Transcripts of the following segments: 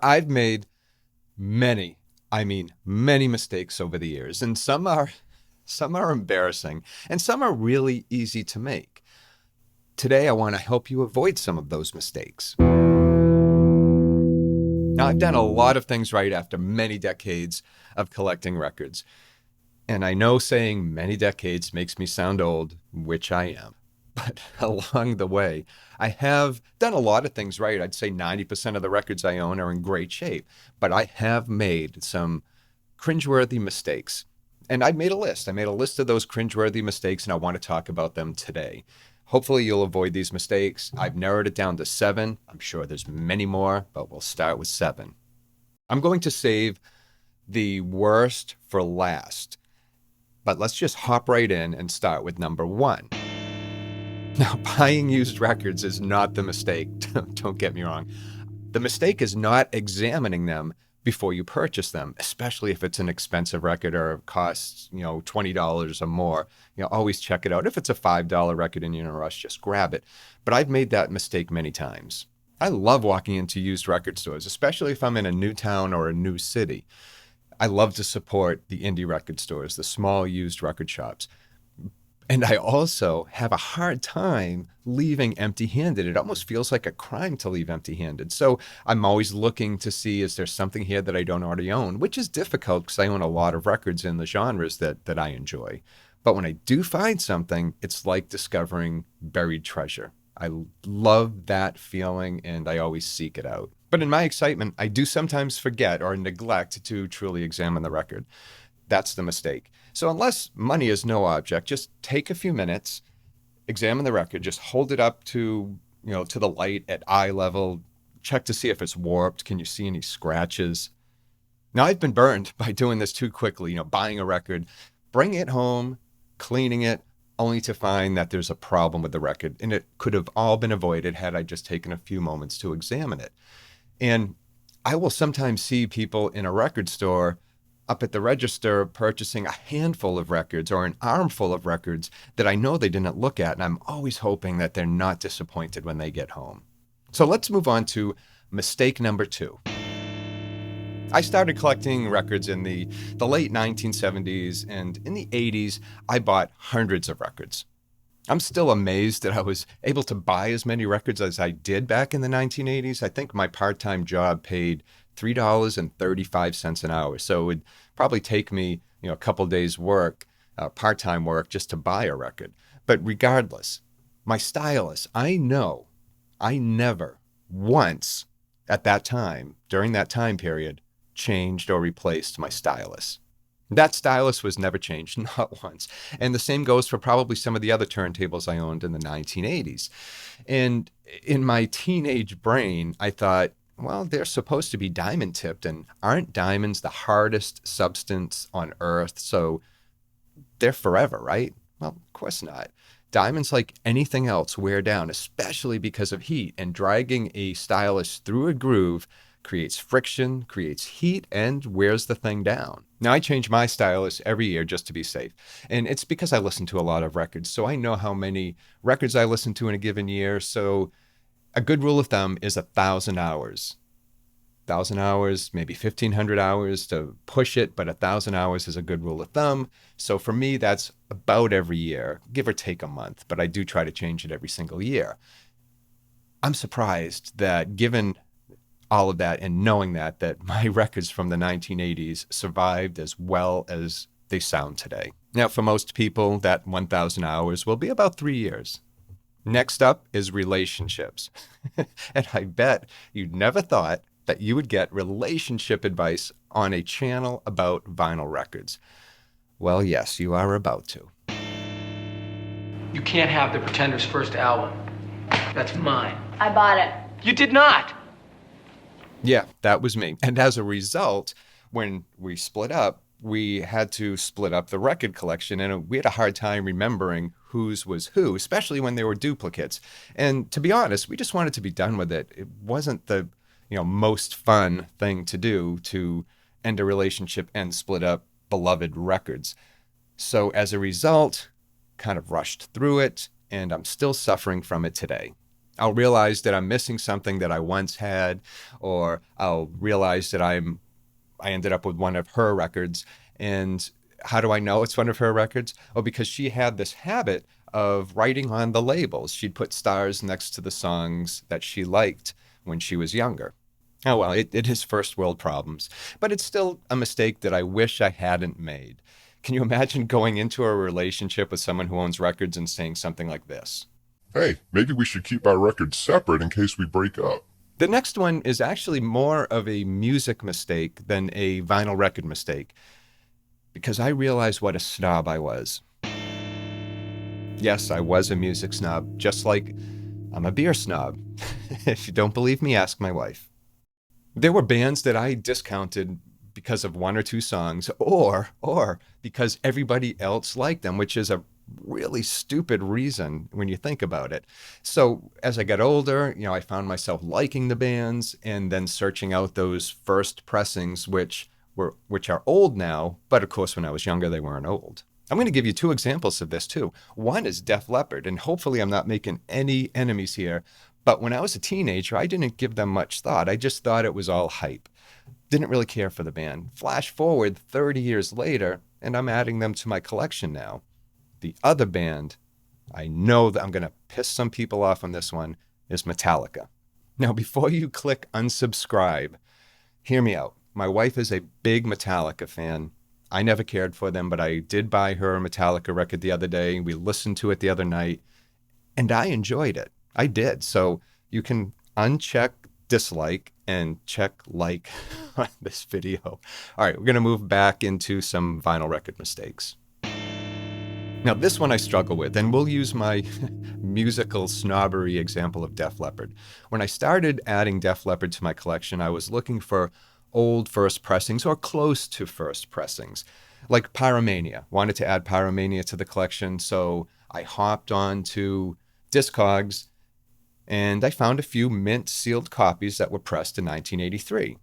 I've made many, I mean, many mistakes over the years, and some are embarrassing, and some are really easy to make. Today, I want to help you avoid some of those mistakes. Now, I've done a lot of things right after many decades of collecting records. And I know saying many decades makes me sound old, which I am. But along the way, I have done a lot of things right. I'd say 90% of the records I own are in great shape. But I have made some cringeworthy mistakes. And I made a list. I made a list of those cringeworthy mistakes, and I want to talk about them today. Hopefully, you'll avoid these mistakes. I've narrowed it down to 7. I'm sure there's many more, but we'll start with 7. I'm going to save the worst for last. But let's just hop right in and start with number 1. Now, buying used records is not the mistake. Don't get me wrong. The mistake is not examining them before you purchase them, especially if it's an expensive record or costs, $20 or more. Always check it out. If it's a $5 record and you're in a rush, just grab it. But I've made that mistake many times. I love walking into used record stores, especially if I'm in a new town or a new city. I love to support the indie record stores, the small used record shops. And I also have a hard time leaving empty-handed. It almost feels like a crime to leave empty-handed. So I'm always looking to see, is there something here that I don't already own, which is difficult because I own a lot of records in the genres that I enjoy. But when I do find something, it's like discovering buried treasure. I love that feeling, and I always seek it out. But in my excitement, I do sometimes forget or neglect to truly examine the record. That's the mistake. So unless money is no object, just take a few minutes, examine the record, just hold it up to the light at eye level, check to see if it's warped. Can you see any scratches? Now, I've been burned by doing this too quickly, buying a record, bringing it home, cleaning it, only to find that there's a problem with the record. And it could have all been avoided had I just taken a few moments to examine it. And I will sometimes see people in a record store up at the register purchasing a handful of records or an armful of records that I know they didn't look at. And I'm always hoping that they're not disappointed when they get home. So let's move on to mistake number 2. I started collecting records in the late 1970s, and in the 80s, I bought hundreds of records. I'm still amazed that I was able to buy as many records as I did back in the 1980s. I think my part-time job paid $3.35 an hour. So it would probably take me, a couple days work, part-time work, just to buy a record. But regardless, my stylus, I know I never once at that time, during that time period, changed or replaced my stylus. That stylus was never changed, not once. And the same goes for probably some of the other turntables I owned in the 1980s. And in my teenage brain, I thought, well, they're supposed to be diamond tipped, and aren't diamonds the hardest substance on earth? So they're forever, right? Well, of course not. Diamonds, like anything else, wear down, especially because of heat, and dragging a stylus through a groove creates friction, creates heat, and wears the thing down. Now, I change my stylus every year just to be safe. And it's because I listen to a lot of records. So I know how many records I listen to in a given year. So a good rule of thumb is 1,000 hours. 1,000 hours, maybe 1,500 hours to push it, but 1,000 hours is a good rule of thumb. So for me, that's about every year, give or take a month. But I do try to change it every single year. I'm surprised that given all of that and knowing that my records from the 1980s survived as well as they sound today. Now, for most people, that 1,000 hours will be about 3 years. Next up is relationships. And I bet you never thought that you would get relationship advice on a channel about vinyl records. Well, yes, you are about to. You can't have the Pretenders' first album. That's mine. I bought it. You did not! Yeah, that was me. And as a result, when we split up, we had to split up the record collection, and we had a hard time remembering whose was who, especially when there were duplicates. And to be honest, we just wanted to be done with it. It wasn't the most fun thing to do, to end a relationship and split up beloved records. So as a result, kind of rushed through it, and I'm still suffering from it today. I'll realize that I'm missing something that I once had, or I'll realize that I ended up with one of her records. And how do I know it's one of her records? Oh, because she had this habit of writing on the labels. She'd put stars next to the songs that she liked when she was younger. Oh, well, it is first world problems, but it's still a mistake that I wish I hadn't made. Can you imagine going into a relationship with someone who owns records and saying something like this? Hey, maybe we should keep our records separate in case we break up. The next one is actually more of a music mistake than a vinyl record mistake, because I realized what a snob I was. Yes, I was a music snob, just like I'm a beer snob. If you don't believe me, ask my wife. There were bands that I discounted because of one or two songs, or because everybody else liked them, which is a really stupid reason when you think about it. So as I got older, I found myself liking the bands and then searching out those first pressings, which are old now, but of course when I was younger they weren't old. I'm going to give you two examples of this too. One is Def Leppard, and hopefully I'm not making any enemies here, but when I was a teenager, I didn't give them much thought. I just thought it was all hype. Didn't really care for the band. Flash forward 30 years later, and I'm adding them to my collection now. The other band, I know that I'm going to piss some people off on this one, is Metallica. Now, before you click unsubscribe, hear me out. My wife is a big Metallica fan. I never cared for them, but I did buy her a Metallica record the other day. We listened to it the other night, and I enjoyed it. I did. So you can uncheck dislike and check like on this video. All right, we're going to move back into some vinyl record mistakes. Now, this one I struggle with, and we'll use my musical snobbery example of Def Leppard. When I started adding Def Leppard to my collection, I was looking for old first pressings or close to first pressings, like Pyromania. Wanted to add Pyromania to the collection, so I hopped on to Discogs, and I found a few mint sealed copies that were pressed in 1983.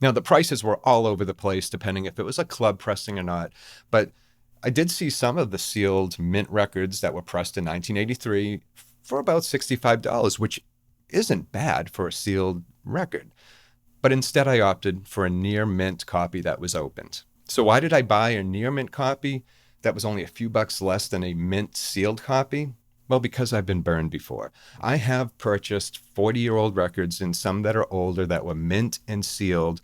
Now, the prices were all over the place, depending if it was a club pressing or not, but I did see some of the sealed mint records that were pressed in 1983 for about $65, which isn't bad for a sealed record. But instead I opted for a near mint copy that was opened. So why did I buy a near mint copy that was only a few bucks less than a mint sealed copy? Well, because I've been burned before. I have purchased 40-year-old records and some that are older that were mint and sealed,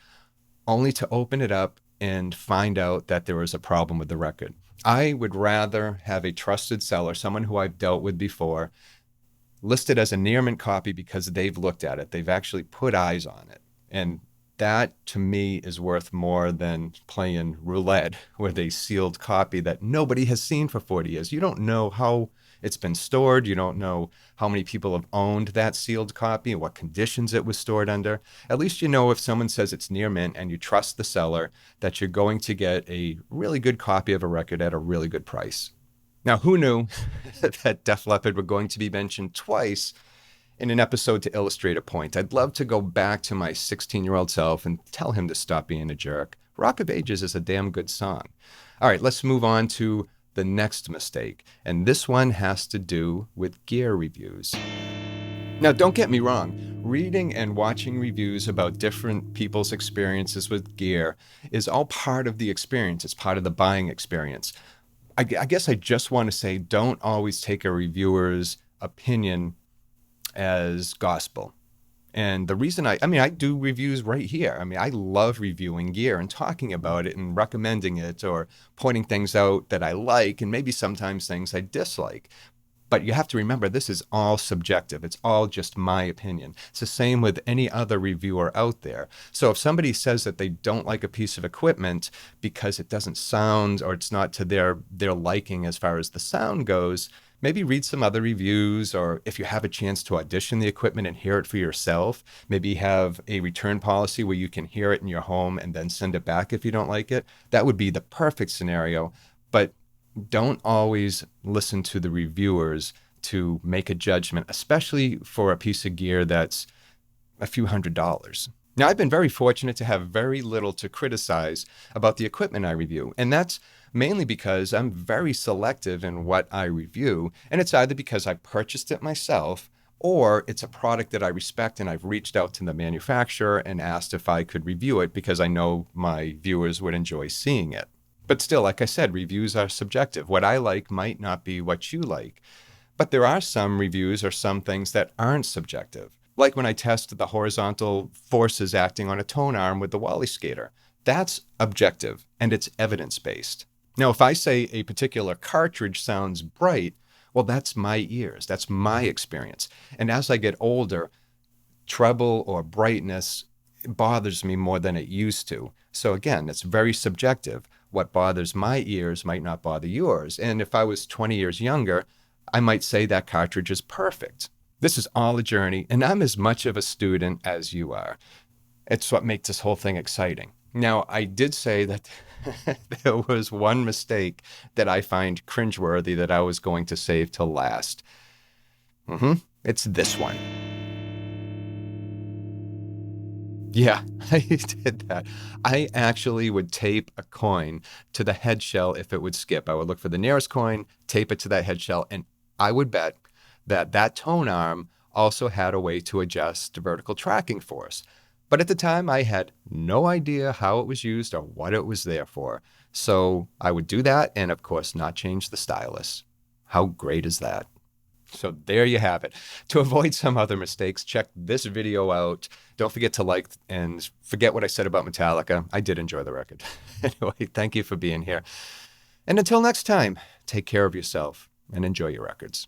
only to open it up and find out that there was a problem with the record. I would rather have a trusted seller, someone who I've dealt with before, listed as a near mint copy because they've looked at it. They've actually put eyes on it. And that, to me, is worth more than playing roulette with a sealed copy that nobody has seen for 40 years. You don't know how it's been stored. You don't know how many people have owned that sealed copy and what conditions it was stored under. At least you know if someone says it's near mint and you trust the seller that you're going to get a really good copy of a record at a really good price. Now, who knew that Def Leppard were going to be mentioned twice in an episode to illustrate a point? I'd love to go back to my 16-year-old self and tell him to stop being a jerk. Rock of Ages is a damn good song. All right, let's move on to the next mistake, and this one has to do with gear reviews. Now, don't get me wrong, reading and watching reviews about different people's experiences with gear is all part of the experience. It's part of the buying experience. I guess I just want to say, don't always take a reviewer's opinion as gospel. And the reason I do reviews right here. I love reviewing gear and talking about it and recommending it or pointing things out that I like and maybe sometimes things I dislike. But you have to remember, this is all subjective. It's all just my opinion. It's the same with any other reviewer out there. So if somebody says that they don't like a piece of equipment because it doesn't sound or it's not to their liking as far as the sound goes, maybe read some other reviews, or if you have a chance to audition the equipment and hear it for yourself, maybe have a return policy where you can hear it in your home and then send it back if you don't like it. That would be the perfect scenario. But don't always listen to the reviewers to make a judgment, especially for a piece of gear that's a few $100s. Now, I've been very fortunate to have very little to criticize about the equipment I review, and that's mainly because I'm very selective in what I review, and it's either because I purchased it myself or it's a product that I respect and I've reached out to the manufacturer and asked if I could review it because I know my viewers would enjoy seeing it. But still, like I said, reviews are subjective. What I like might not be what you like. But there are some reviews or some things that aren't subjective. Like when I tested the horizontal forces acting on a tone arm with the Wally skater. That's objective and it's evidence-based. Now, if I say a particular cartridge sounds bright, well, that's my ears. That's my experience. And as I get older, treble or brightness bothers me more than it used to. So again, it's very subjective. What bothers my ears might not bother yours. And if I was 20 years younger, I might say that cartridge is perfect. This is all a journey, and I'm as much of a student as you are. It's what makes this whole thing exciting. Now, I did say that there was one mistake that I find cringeworthy that I was going to save till last. It's this one. Yeah, I did that. I actually would tape a coin to the head shell if it would skip. I would look for the nearest coin, tape it to that head shell, and I would bet that that tone arm also had a way to adjust vertical tracking force. But at the time, I had no idea how it was used or what it was there for. So I would do that and, of course, not change the stylus. How great is that? So there you have it. To avoid some other mistakes, check this video out. Don't forget to like and forget what I said about Metallica. I did enjoy the record. Anyway, thank you for being here. And until next time, take care of yourself and enjoy your records.